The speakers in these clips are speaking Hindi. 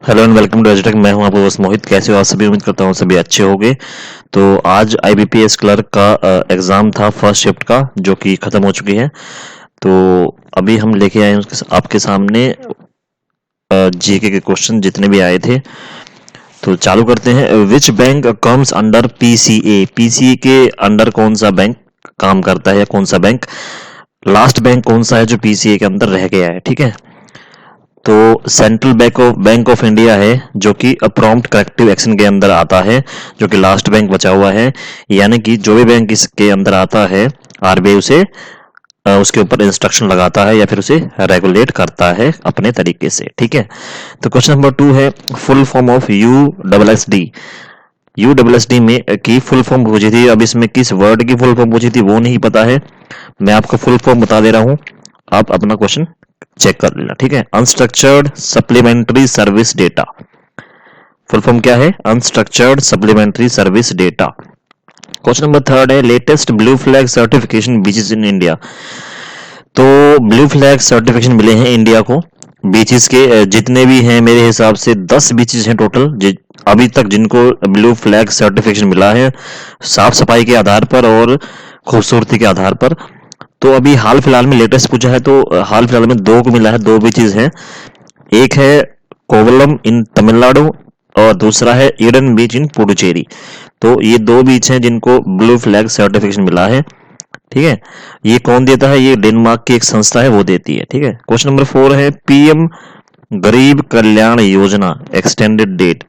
हेलो एंड वेलकम टू एजुटेक। मैं हूं आपका दोस्त मोहित। कैसे हो आप सभी? उम्मीद करता हूं सभी अच्छे होंगे। तो आज आईबीपीएस क्लर्क का एग्जाम था फर्स्ट शिफ्ट का, जो कि खत्म हो चुकी है। तो अभी हम लेके आए हैं आपके सामने जीके के क्वेश्चन जितने भी आए थे। तो चालू करते हैं। Which bank comes under PCA? PCA के अंडर कौन सा बैंक काम करता है, या कौन सा बैंक, लास्ट बैंक कौन सा है जो पीसीए के अंदर रह गया है? ठीक है, तो सेंट्रल बैंक ऑफ इंडिया है, जो कि प्रॉम्प्ट करेक्टिव एक्शन के अंदर आता है, जो कि लास्ट बैंक बचा हुआ है। यानी कि जो भी बैंक इसके अंदर आता है, आरबीआई उसे उसके ऊपर इंस्ट्रक्शन लगाता है या फिर उसे रेगुलेट करता है अपने तरीके से। ठीक है, तो क्वेश्चन नंबर 2 है, full form of USD. USD में की फुल फॉर्म पूछी थी। अब इसमें किस वर्ड की फुल फॉर्म पूछी थी वो नहीं पता है, मैं आपको फुल फॉर्म बता दे रहा हूं, आप अपना क्वेश्चन चेक कर लेना। ठीक है, unstructured supplementary service data, full form क्या है? Unstructured supplementary service data. Question number 3 है, latest blue flag certification beaches in India. तो ब्लू फ्लैग सर्टिफिकेशन मिले हैं इंडिया को बीचेस के, जितने भी हैं मेरे हिसाब से 10 बीचेस हैं टोटल अभी तक जिनको ब्लू फ्लैग सर्टिफिकेशन मिला है, साफ सफाई के आधार पर और खूबसूरती के आधार पर। तो अभी हाल फिलहाल में लेटेस्ट पूछा है, तो हाल फिलहाल में 2 को मिला है, 2 बीचेस हैं। एक है कोवलम इन तमिलनाडु और दूसरा है ईडन बीच इन पुडुचेरी। तो ये 2 बीच हैं जिनको ब्लू फ्लैग सर्टिफिकेशन मिला है। ठीक है, ये कौन देता है? ये डेनमार्क की एक संस्था है, वो देती है। ठीक है, क्वेश्चन नंबर 4 है, पीएम गरीब Kalyan Yojana extended date.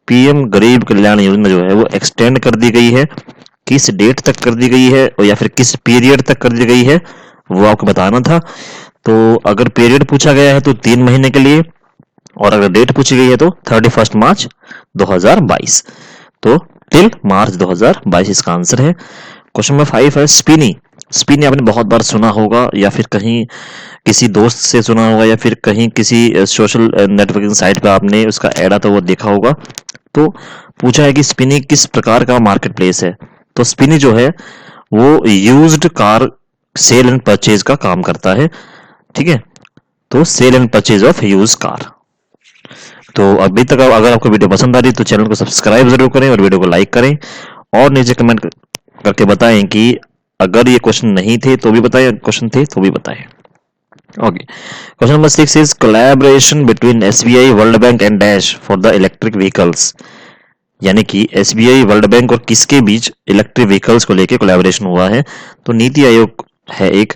PM गरीब कल्याण योजना जो है वो एक्सटेंड कर दी गई है, किस डेट तक कर दी गई है या फिर किस पीरियड तक कर दी गई है वो आपको बताना था। तो अगर पीरियड पूछा गया है तो 3 महीने के लिए, और अगर डेट पूछी गई है तो 31 मार्च 2022, तो टिल मार्च 2022 इसका आंसर है। क्वेश्चन नंबर 5 है, स्पिनी। स्पिनी आपने बहुत बार सुना होगा, या फिर कहीं किसी दोस्त से सुना होगा, या फिर कहीं किसी सोशल नेटवर्किंग साइट पे आपने उसका ऐड आता वो देखा होगा। तो पूछा है कि स्पिनी किस प्रकार का मार्केट प्लेस है। तो स्पिनी जो है वो used car sale and purchase का काम करता है। ठीक है, तो sale and purchase of use car. तो अभी तक अगर आपको वीडियो पसंद आ रही है तो चैनल को सब्सक्राइब जरूर करें और वीडियो को लाइक करें, और नीचे कमेंट करके बताएं कि अगर ये क्वेश्चन नहीं थे तो भी बताएं, क्वेश्चन थे तो भी बताएं। Okay, question number 6 is collaboration between SBI, world bank and dash for the electric vehicles. यानी कि एसबीआई, वर्ल्ड बैंक और किसके बीच इलेक्ट्रिक व्हीकल्स को लेकर कोलैबोरेशन हुआ है? तो नीति आयोग है एक।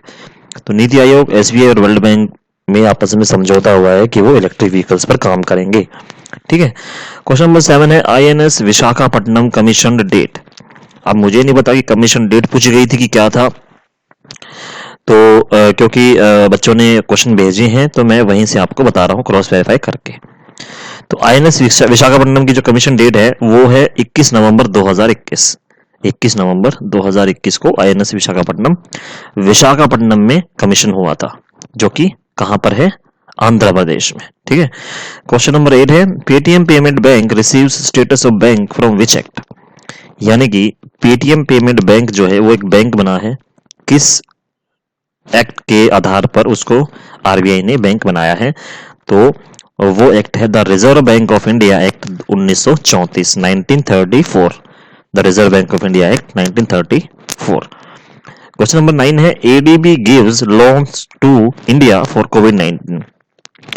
तो नीति आयोग, एसबीआई और वर्ल्ड बैंक में आपस में समझौता हुआ है कि वो इलेक्ट्रिक व्हीकल्स पर काम करेंगे। ठीक है, क्वेश्चन नंबर 7 है, आईएनएस विशाखापट्टनम कमीशन डेट। अब मुझे नहीं पता कि कमीशन डेट पूछी गई थी कि क्या था, तो क्योंकि बच्चों ने क्वेश्चन भेजे हैं तो मैं वहीं से आपको बता रहा हूँ क्रॉस वेरीफाई करके। तो आईएनएस विशाखापट्टनम की जो कमीशन डेट है वो है 21 नवंबर 2021। 21 नवंबर 2021 को आईएनएस विशाखापट्टनम में कमीशन हुआ था, जो कि कहां पर है? आंध्र प्रदेश में। ठीक है, क्वेश्चन नंबर 8 है, Paytm payment bank receives status of bank from which act. यानी कि पेटीएम पेमेंट बैंक जो है वो एक बैंक बना है, किस एक्ट के आधार पर उसको आरबीआई ने बैंक बनाया है? तो वो एक्ट है the reserve bank of India act 1934, 1934, the reserve bank of India act 1934। Question number 9 है, ADB gives loans to India for कोविड-19।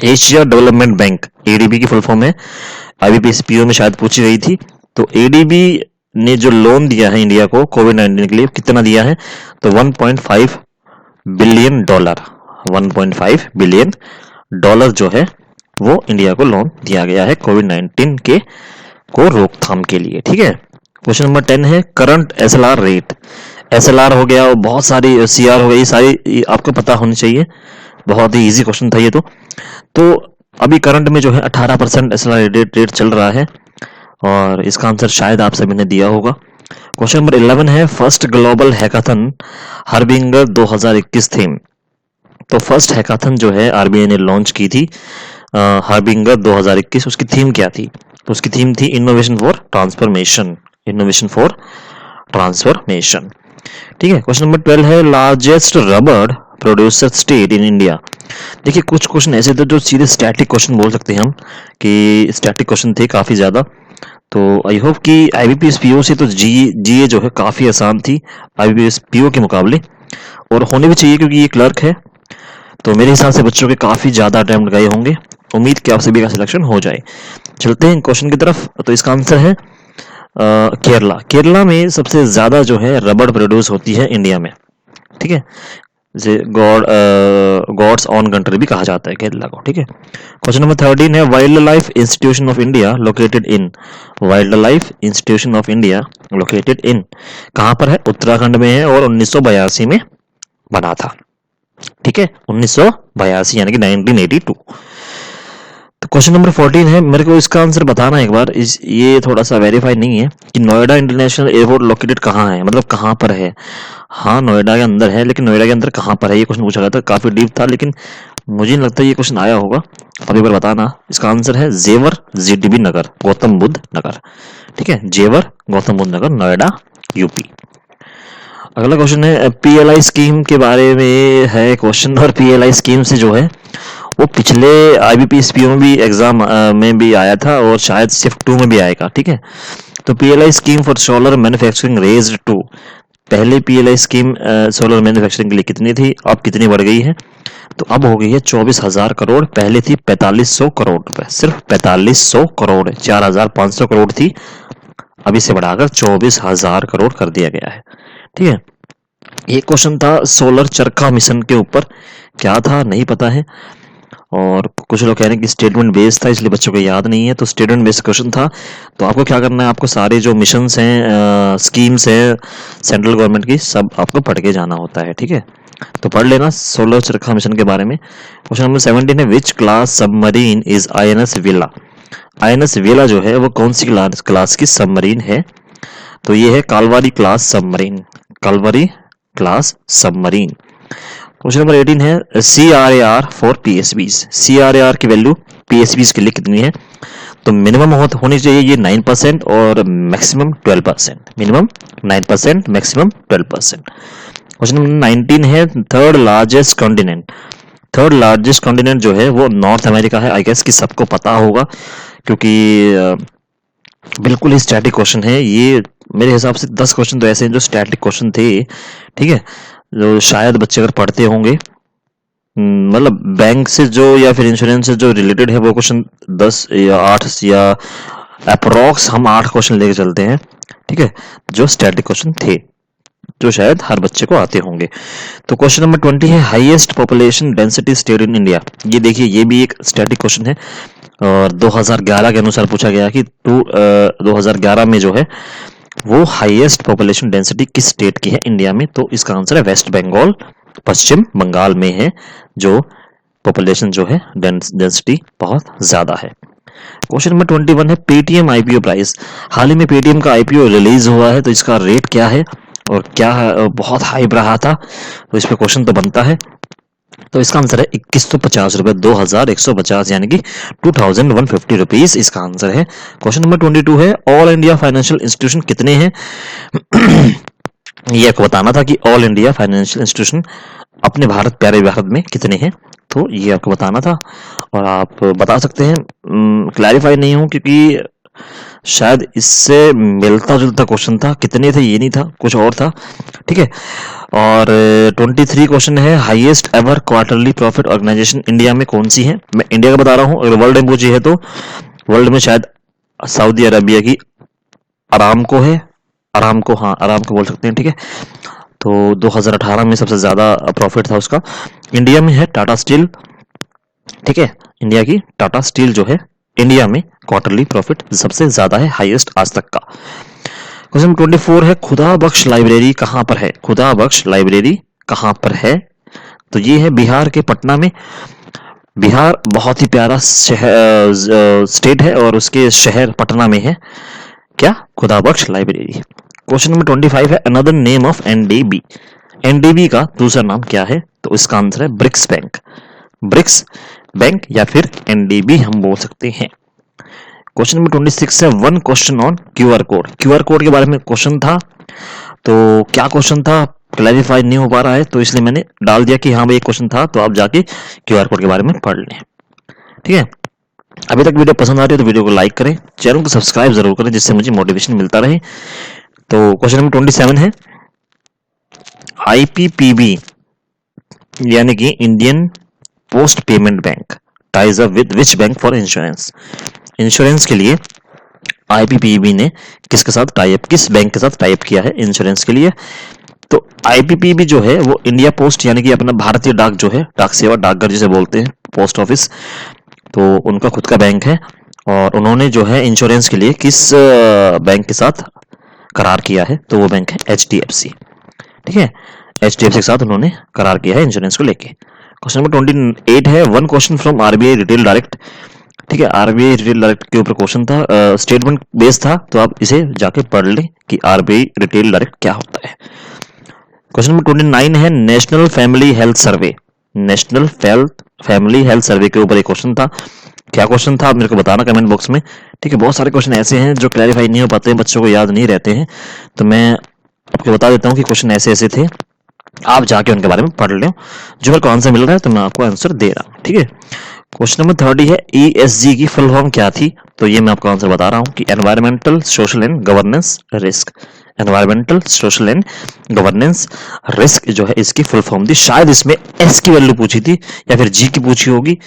एशिया डेवलपमेंट बैंक, एडीबी की फुल फॉर्म है, आईबीपीएस पीओ में शायद पूछी गई थी। तो एडीबी ने जो लोन दिया है इंडिया को कोविड-19 के लिए, कितना दिया है? तो 1.5 बिलियन डॉलर, 1.5 बिलियन डॉलर जो है वो इंडिया को लोन दिया गया है कोविड-19 के को रोकथाम के लिए। ठीक है, क्वेश्चन नंबर 10 है, करंट एसएलआर रेट। एसएलआर हो गया और बहुत सारी सीआर हो गई, ये सारी आपको पता होनी चाहिए, बहुत ही इजी क्वेश्चन था ये। तो अभी करंट में जो है 18% एसएलआर रेट चल रहा है, और इसका आंसर शायद आप सभी ने दिया होगा। क्वेश्चन नंबर 11 है, फर्स्ट ग्लोबल हैकाथन हर्बिंगर 2021 थीम। तो फर्स्ट हैकाथन जो है आरबीआई ने लॉन्च की थी हर्बिंगर 2021, उसकी थीम क्या थी? तो उसकी थीम थी innovation for transformation, innovation for transformation. ठीक है, क्वेश्चन नंबर 12 है, largest rubber producer state in India. देखिए कुछ क्वेश्चन ऐसे थे जो सीधे स्टैटिक क्वेश्चन बोल सकते हैं हम, कि स्टैटिक क्वेश्चन थे काफी ज्यादा। तो आई होप कि आईबीपीएस पीओ से तो जीए जो है काफी आसान थी आईबीपीएस पीओ के मुकाबले, और होने भी चाहिए क्योंकि ये क्लर्क है। तो मेरे हिसाब से बच्चों के काफी ज्यादा अटेम्प्ट गए होंगे, उम्मीद कि आप सभी का सिलेक्शन हो जाए। चलते हैं क्वेश्चन की तरफ। तो इसका आंसर है केरला। केरला में सबसे ज्यादा जो है रबड़ प्रोड्यूस होती है इंडिया में, ठीक है, जिसे गॉड्स ऑन कंट्री भी कहा जाता है केरला को, ठीक है। क्वेश्चन नंबर 13 है wild life institution of India located in. Wild life institution of India located in कहां पर है? उत्तराखंड में है और 1982 में बना था, ठीक है, 1982 यानी कि 1982। तो क्वेश्चन नंबर 14 है, मेरे को इसका आंसर बताना एक बार, ये थोड़ा सा वेरीफाई नहीं है कि नोएडा इंटरनेशनल एयरपोर्ट लोकेटेड कहाँ है, मतलब कहाँ पर है। हाँ नोएडा के अंदर है, लेकिन नोएडा के अंदर कहाँ पर है ये क्वेश्चन पूछा गया था, काफी डीप था, लेकिन मुझे नहीं लगता ये क्वेश्चन आया होगा। अब एक बार बताना। इसका आंसर है जेवर जीटीबी नगर, गौतम बुद्ध नगर, ठीक है, जेवर गौतम बुद्ध नगर, नोएडा, यूपी। अगला क्वेश्चन है पीएलआई स्कीम के बारे में है क्वेश्चन, और पीएलआई स्कीम से जो है वो पिछले आईबीपीएस पीओ में भी एग्जाम में भी आया था और शायद शिफ्ट 2 में भी आएगा, ठीक है। तो PLI scheme for solar manufacturing raised to, पहले पीएलआई स्कीम सोलर मैन्युफैक्चरिंग के लिए कितनी थी, अब कितनी बढ़ गई है? तो अब हो गई है 24,000 करोड़, पहले थी 4500 करोड़ रुपए, सिर्फ 4500 करोड़, 4,500 करोड़ थी, अब इसे बढ़ाकर 24,000 करोड़ कर दिया गया है, ठीक है। एक क्वेश्चन था सोलर चरखा मिशन के ऊपर, क्या था नहीं पता है, और कुछ लोग कह रहे हैं कि स्टेटमेंट बेस्ड था इसलिए बच्चों को याद नहीं है। तो स्टेटमेंट बेस्ड क्वेश्चन था। तो आपको क्या करना है, आपको सारे जो मिशंस हैं, स्कीम्स हैं सेंट्रल गवर्नमेंट की, सब आपको पढ़ के जाना होता है, ठीक है। तो पढ़ लेना सोलर चरखा मिशन के बारे में। क्वेश्चन नंबर 17 है which class submarine is INS वेला। आईएनएस वेला जो है वो कौन सी क्लास की सबमरीन है? तो ये है Kalvari class submarine, Kalvari class submarine. Question number 18 है CRAR फॉर PSBs। CRAR की वैल्यू PSBs के लिए कितनी है? तो मिनिमम होनी चाहिए ये 9% और maximum 12%, minimum 9%, maximum 12%। Question number 19 है third largest continent. Third largest continent जो है वो नॉर्थ अमेरिका है। आई गेस कि सबको पता होगा क्योंकि बिल्कुल ही स्टैटिक क्वेश्चन है ये। मेरे हिसाब से 10 क्वेश्चन तो ऐसे हैं जो स्टैटिक क्वेश्चन थे, ठीक है, जो शायद बच्चे अगर पढ़ते होंगे, मतलब बैंक से जो या फिर इंश्योरेंस से जो रिलेटेड है वो क्वेश्चन 10 या 8 या अप्रोक्स हम 8 क्वेश्चन लेके चलते हैं, ठीक है, जो स्टैटिक क्वेश्चन थे, जो शायद हर बच्चे को आते होंगे। तो क्वेश्चन नंबर 20 है highest population density state in India. ये देखिए ये भी एक स्टैटिक क्वेश्चन है और 2011 के अनुसार पूछा गया कि 2011 में जो है वो हाईएस्ट पॉपुलेशन डेंसिटी किस स्टेट की है इंडिया में? तो इसका आंसर है वेस्ट बंगाल, पश्चिम बंगाल में है जो पॉपुलेशन जो है डेंसिटी बहुत ज्यादा है। क्वेश्चन नंबर 21 है पेटीएम आईपीओ प्राइस। हाल ही में पेटीएम का आईपीओ रिलीज हुआ है, तो इसका रेट क्या है और क्या बहुत हाइप रहा था, तो इस पे क्वेश्चन तो बनता है। तो इसका आंसर है 2150 रुपए, 2150 यानी कि 2150 रुपीज इसका आंसर है। क्वेश्चन नंबर 22 है ऑल इंडिया फाइनेंशियल इंस्टीट्यूशन कितने हैं? ये आपको बताना था कि ऑल इंडिया फाइनेंशियल इंस्टीट्यूशन अपने भारत प्यारे भारत में कितने हैं, तो ये आपको बताना था और आप बता सकते हैं। क्लैरिफाई नहीं हूं क्योंकि शायद इससे मिलता जुलता क्वेश्चन था, कितने थे ये नहीं था, कुछ और था, ठीक है। और 23 क्वेश्चन है highest ever quarterly profit organisation India में कौन सी है? मैं इंडिया का बता रहा हूं, अगर वर्ल्ड में पूछी है तो वर्ल्ड में शायद सऊदी अरबिया की अरामको है, अरामको, हाँ अरामको बोल सकते हैं, ठीक है। तो 2018 में सबसे ज्यादा प्रॉफिट था उसका। इंडिया में है टाटा स्टील, ठीक है, इंडिया की टाटा स्टील जो है इंडिया में क्वार्टरली प्रॉफिट सबसे ज्यादा है, हाईएस्ट आज तक का। क्वेश्चन 24 है खुदा बख्श लाइब्रेरी कहां पर है? खुदा बख्श लाइब्रेरी कहां पर है? तो ये है बिहार के पटना में। बिहार बहुत ही प्यारा स्टेट है और उसके शहर पटना में है क्या? खुदा बख्श लाइब्रेरी। क्वेश्चन नंबर 25 है another name of NDB. NDB का दूसरा नाम क्या है? तो इसका आंसर है ब्रिक्स बैंक, ब्रिक्स बैंक या फिर एनडीबी हम बोल सकते हैं। क्वेश्चन नंबर 26 है one question on QR code. QR code के बारे में क्वेश्चन था, तो क्या क्वेश्चन था क्लैरिफाई नहीं हो पा रहा है, तो इसलिए मैंने डाल दिया कि हाँ भाई एक क्वेश्चन था, तो आप जाके क्यूआर कोड के बारे में पढ़ लें। ठीक है, अभी तक वीडियो पसंद आ रही है तो वीडियो को लाइक करें, चैनल को सब्सक्राइब जरूर करें, जिससे मुझे मोटिवेशन मिलता रहे। तो क्वेश्चन नंबर 27 है, आईपीपीबी यानी कि Indian post payment bank ties up with which bank for insurance. Insurance के लिए आईपीपीबी ने किसके साथ टाई अप, किस बैंक के साथ टाई अप किया है इंश्योरेंस के लिए? तो आईपीपीबी जो है वो इंडिया पोस्ट यानी कि अपना भारतीय डाक जो है, डाक सेवा, डाकघर जिसे बोलते हैं, पोस्ट ऑफिस, तो उनका खुद का बैंक है। और उन्होंने जो है इंश्योरेंस के लिए किस बैंक के साथ करार किया है? तो वो बैंक है एचडीएफसी। ठीक है, एचडीएफसी के साथ उन्होंने करार किया है इंश्योरेंस को लेके। क्वेश्चन नंबर 28 है, one question from RBI retail direct. ठीक है, आरबीआई रिटेल डायरेक्ट के ऊपर क्वेश्चन था, स्टेटमेंट बेस था, तो आप इसे जाके पढ़ लें कि आरबीआई रिटेल डायरेक्ट क्या होता है। क्वेश्चन नंबर 29 है, national family health survey. National family health survey के ऊपर एक क्वेश्चन था। क्या क्वेश्चन था आप मेरे को बताना कमेंट बॉक्स में। ठीक है, बहुत सारे क्वेश्चन ऐसे हैं जो क्लैरिफाई नहीं हो पाते हैं, बच्चों को याद नहीं रहते हैं, तो मैं आपको बता देता हूँ कि क्वेश्चन ऐसे ऐसे थे, आप जाके उनके बारे में पढ़ लो। जो मेरे को आंसर मिल रहा है तो मैं आपको आंसर दे रहा हूँ। ठीक है, क्वेश्चन नंबर 30 है, ईएसजी की फुल फॉर्म क्या थी? तो ये मैं आपको आंसर बता रहा हूँ कि environmental, social and governance risk. Environmental, social and governance risk जो है इसकी फुल फॉर्म थी। शायद इसमें एस की वैल्यू पूछी थी, या फिर जी की पूछी होगी,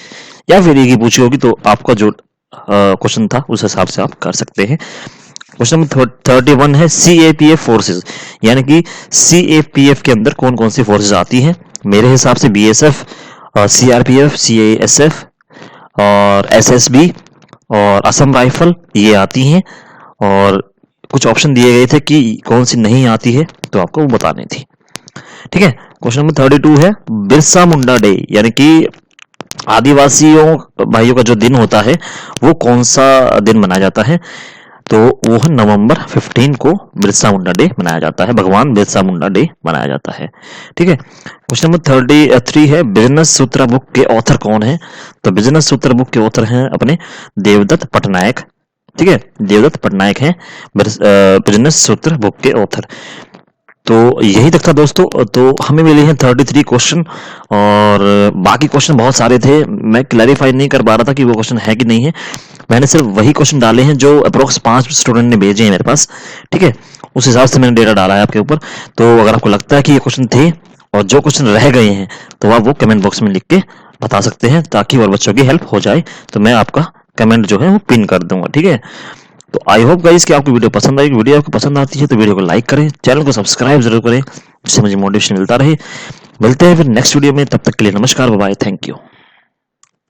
या फिर ए की पूछी होगी, तो आपका जो क्वेश्चन था उस हिसाब से आप कर सकते हैं। क्वेश्चन नंबर 31 है, सीएपीएफ फोर्सेस, यानी कि सीएपीएफ के अंदर कौन कौन सी फोर्सेस आती हैं? मेरे हिसाब से बीएसएफ, सीआरपीएफ, सीआईएसएफ और एसएसबी और असम राइफल ये आती हैं, और कुछ ऑप्शन दिए गए थे कि कौन सी नहीं आती है, तो आपको वो बतानी थी। ठीक है, क्वेश्चन नंबर 32 है, बिरसा मुंडा डे यानी कि आदिवासियों भाइयों का जो दिन होता है वो कौन सा दिन मनाया जाता है? तो वो है नवंबर 15 को बिरसा मुंडा डे मनाया जाता है, भगवान बिरसा मुंडा डे मनाया जाता है। ठीक है, क्वेश्चन नंबर 33 है, बिजनेस सूत्र बुक के ऑथर कौन है? तो बिजनेस सूत्र बुक के ऑथर हैं अपने देवदत्त पटनायक। ठीक है, देवदत्त पटनायक हैं बिजनेस सूत्र बुक के ऑथर। तो यही तक था दोस्तों। तो हमें मिले हैं 33 क्वेश्चन, और बाकी क्वेश्चन बहुत सारे थे, मैं क्लैरिफाई नहीं कर पा रहा था कि वो क्वेश्चन है कि नहीं है। मैंने सिर्फ वही क्वेश्चन डाले हैं जो अप्रोक्स 5 स्टूडेंट ने भेजे हैं मेरे पास। ठीक है, उस हिसाब से मैंने डेटा डाला है आपके ऊपर। तो अगर आपको लगता है कि ये क्वेश्चन थे और जो क्वेश्चन रह गए हैं, तो आप वो कमेंट बॉक्स में लिख के बता सकते हैं, ताकि और बच्चों की हेल्प हो जाए। तो मैं आपका कमेंट जो है वो पिन कर दूंगा। ठीक है, तो आई होप गाइस कि आपको वीडियो पसंद आएगी। वीडियो आपको पसंद आती है तो वीडियो को लाइक करें, चैनल को सब्सक्राइब जरूर करें, जिससे मुझे मोटिवेशन मिलता रहे। मिलते हैं फिर नेक्स्ट वीडियो में, तब तक के लिए नमस्कार, बाय बाय, थैंक यू।